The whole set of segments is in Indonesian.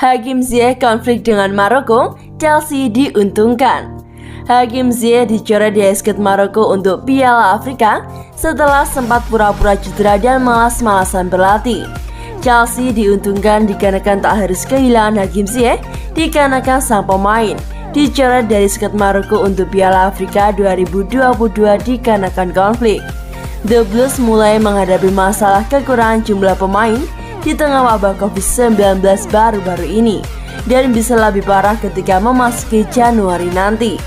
Hakim Ziyech konflik dengan Maroko, Chelsea diuntungkan. Hakim Ziyech dicoret dari skuad Maroko untuk Piala Afrika setelah sempat pura-pura cedera dan malas-malasan berlatih. Chelsea diuntungkan dikarenakan tak harus kehilangan Hakim Ziyech dikarenakan sang pemain dicoret dari skuad Maroko untuk Piala Afrika 2022 dikarenakan konflik. The Blues mulai menghadapi masalah kekurangan jumlah pemain di tengah wabah COVID-19 baru-baru ini dan bisa lebih parah ketika memasuki Januari nanti.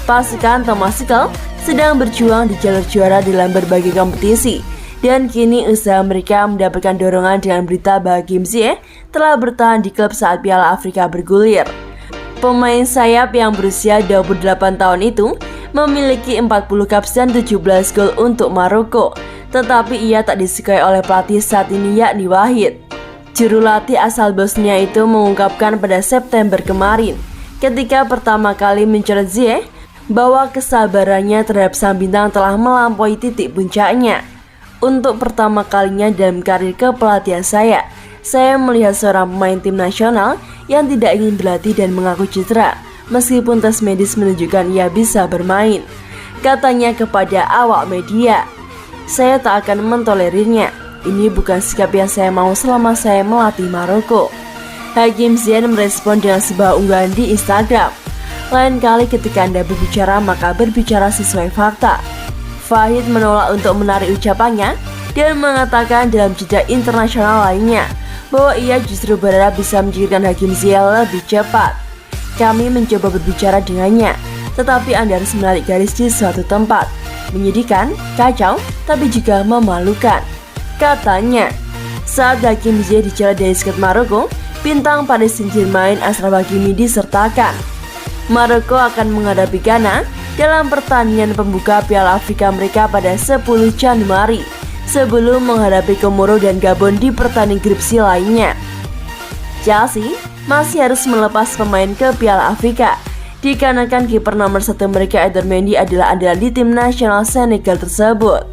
Pasukan Thomas Tuchel sedang berjuang di jalur juara dalam berbagai kompetisi dan kini usaha mereka mendapatkan dorongan dengan berita bahwa Hakim Ziyech telah bertahan di klub saat Piala Afrika bergulir. Pemain sayap yang berusia 28 tahun itu memiliki 40 caps dan 17 gol untuk Maroko, tetapi ia tak disukai oleh pelatih saat ini yakni Wahid. Juru latih asal Bosnia itu mengungkapkan pada September kemarin ketika pertama kali mencoret Ziyech bahwa kesabarannya terhadap sang bintang telah melampaui titik puncaknya. Untuk pertama kalinya dalam karir kepelatihan saya melihat seorang pemain tim nasional yang tidak ingin berlatih dan mengaku cedera meskipun tes medis menunjukkan ia bisa bermain, katanya kepada awak media. Saya tak akan mentolerirnya. Ini bukan sikap yang saya mau selama saya melatih Maroko. Hakim Ziyech merespon dengan sebuah unggahan di Instagram. Lain kali ketika Anda berbicara maka berbicara sesuai fakta. Wahid menolak untuk menarik ucapannya dan mengatakan dalam jeda internasional lainnya bahwa ia justru berharap bisa menjadikan Hakim Ziyech lebih cepat. Kami mencoba berbicara dengannya, tetapi Anda harus menarik garis di suatu tempat. Menyedihkan, kacau, tapi juga memalukan, katanya. Saat Hakim Ziyech dicoret dari skuad Maroko, bintang Paris Saint-Germain Achraf Hakimi disertakan. Maroko akan menghadapi Ghana dalam pertandingan pembuka Piala Afrika mereka pada 10 Januari sebelum menghadapi Komoro dan Gabon di pertandingan grup C lainnya. Chelsea masih harus melepas pemain ke Piala Afrika dikarenakan kiper nomor 1 mereka Edouard Mendy adalah andalan di tim nasional Senegal tersebut.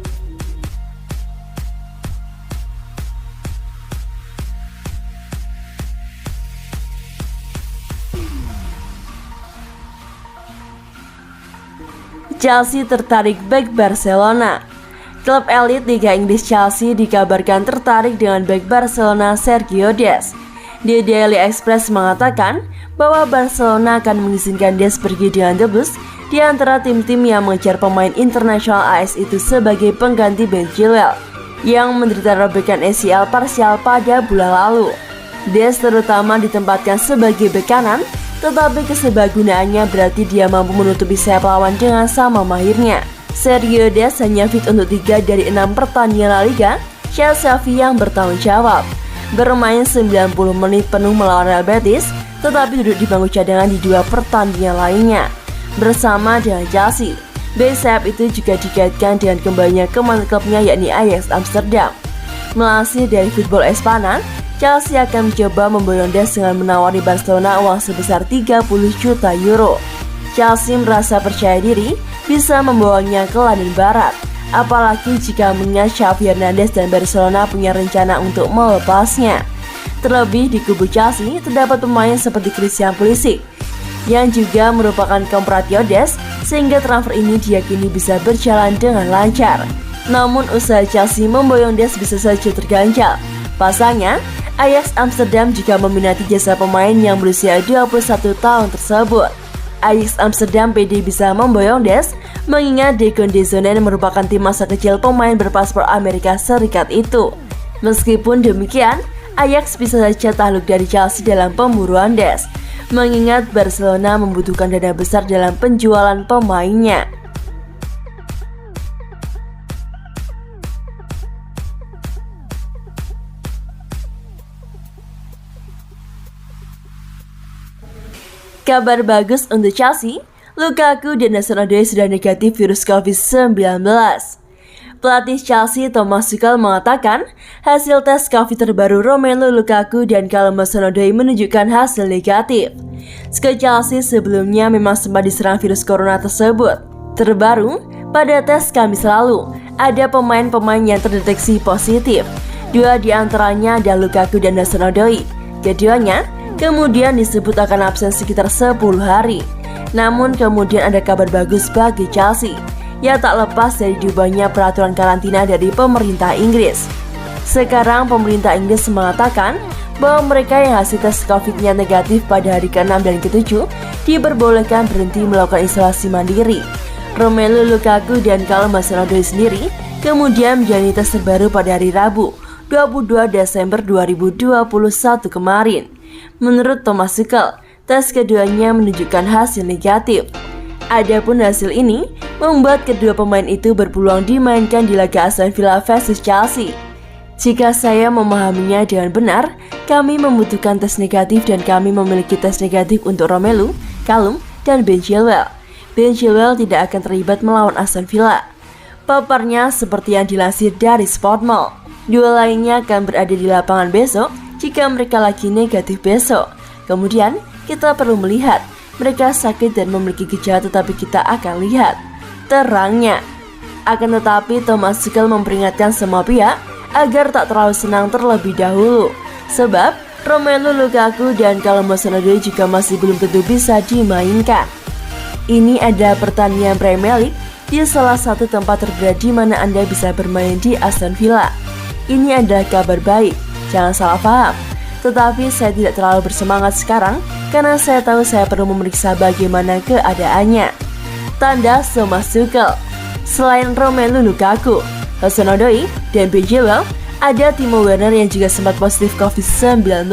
Chelsea tertarik bek Barcelona. Klub elit Liga Inggris Chelsea dikabarkan tertarik dengan bek Barcelona Sergio Des. The Daily Express mengatakan bahwa Barcelona akan mengizinkan Des pergi dengan The Blues di antara tim-tim yang mengejar pemain internasional AS itu sebagai pengganti Ben Chilwell yang menderita robekan ACL parsial pada bulan lalu. Des terutama ditempatkan sebagai bek kanan, tetapi keserbagagunaannya berarti dia mampu menutupi sayap lawan dengan sama mahirnya. Sergio Des hanya fit untuk 3 dari 6 pertandingan La Liga Chelsea yang bertanggung jawab. Bermain 90 menit penuh melawan Real Betis, tetapi duduk di bangku cadangan di 2 pertandingan lainnya. Bersama dengan Chelsea, bek sayap itu juga dikaitkan dengan kembalinya ke mantan klubnya yakni Ajax Amsterdam. Melansir dari Football Espana, Chelsea akan mencoba memboyong Des dengan menawari Barcelona uang sebesar 30 juta euro. Chelsea merasa percaya diri bisa membawanya ke London Barat, apalagi jika mengingat Xavi Hernandez dan Barcelona punya rencana untuk melepasnya. Terlebih di kubu Chelsea terdapat pemain seperti Christian Pulisic yang juga merupakan kompratio Des, sehingga transfer ini diyakini bisa berjalan dengan lancar. Namun usaha Chelsea memboyong Des bisa saja terganjal. Pasalnya, Ajax Amsterdam juga meminati jasa pemain yang berusia 21 tahun tersebut. Ajax Amsterdam pede bisa memboyong Des, mengingat Degon Dezonen merupakan tim masa kecil pemain berpaspor Amerika Serikat itu. Meskipun demikian, Ajax bisa saja takluk dari Chelsea dalam pemburuan Des, mengingat Barcelona membutuhkan dana besar dalam penjualan pemainnya. Kabar bagus untuk Chelsea, Lukaku dan Hudson Odoi sudah negatif virus COVID-19. Pelatih Chelsea Thomas Tuchel mengatakan hasil tes COVID terbaru Romelu Lukaku dan Callum Hudson-Odoi menunjukkan hasil negatif. Skuad Chelsea sebelumnya memang sempat diserang virus corona tersebut. Terbaru, pada tes Kamis lalu, ada pemain-pemain yang terdeteksi positif. 2 di antaranya adalah Lukaku dan Hudson-Odoi. Keduanya kemudian disebut akan absen sekitar 10 hari. Namun kemudian ada kabar bagus bagi Chelsea, yang tak lepas dari diubahnya peraturan karantina dari pemerintah Inggris. Sekarang pemerintah Inggris mengatakan bahwa mereka yang hasil tes COVID-nya negatif pada hari ke-6 dan ke-7 diperbolehkan berhenti melakukan isolasi mandiri. Romelu Lukaku dan Callum Hudson-Odoi sendiri kemudian menjalani tes terbaru pada hari Rabu, 22 Desember 2021 kemarin. Menurut Thomas Tuchel, tes keduanya menunjukkan hasil negatif. Adapun hasil ini membuat kedua pemain itu berpeluang dimainkan di laga Aston Villa versus Chelsea. Jika saya memahaminya dengan benar, kami membutuhkan tes negatif dan kami memiliki tes negatif untuk Romelu, Callum, dan Ben Chilwell. Ben Chilwell tidak akan terlibat melawan Aston Villa. Paparnya seperti yang dilansir dari Sportmail. Dua lainnya akan berada di lapangan besok jika mereka lagi negatif besok. Kemudian kita perlu melihat mereka sakit dan memiliki gejala, tetapi kita akan lihat terangnya. Akan tetapi Thomas Tuchel memperingatkan semua pihak agar tak terlalu senang terlebih dahulu, sebab Romelu Lukaku dan Callum Hudson-Odoi juga masih belum tentu bisa dimainkan. Ini adalah pertandingan Premier League di salah satu tempat terberat di mana Anda bisa bermain di Aston Villa. Ini adalah kabar baik, jangan salah paham. Tetapi saya tidak terlalu bersemangat sekarang karena saya tahu saya perlu memeriksa bagaimana keadaannya. Tanda Thomas Tuchel. Selain Romelu Lukaku, Hudson-Odoi, dan Ben Chilwell, ada Timo Werner yang juga sempat positif COVID-19.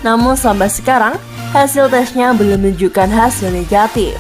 Namun sampai sekarang, hasil tesnya belum menunjukkan hasil negatif.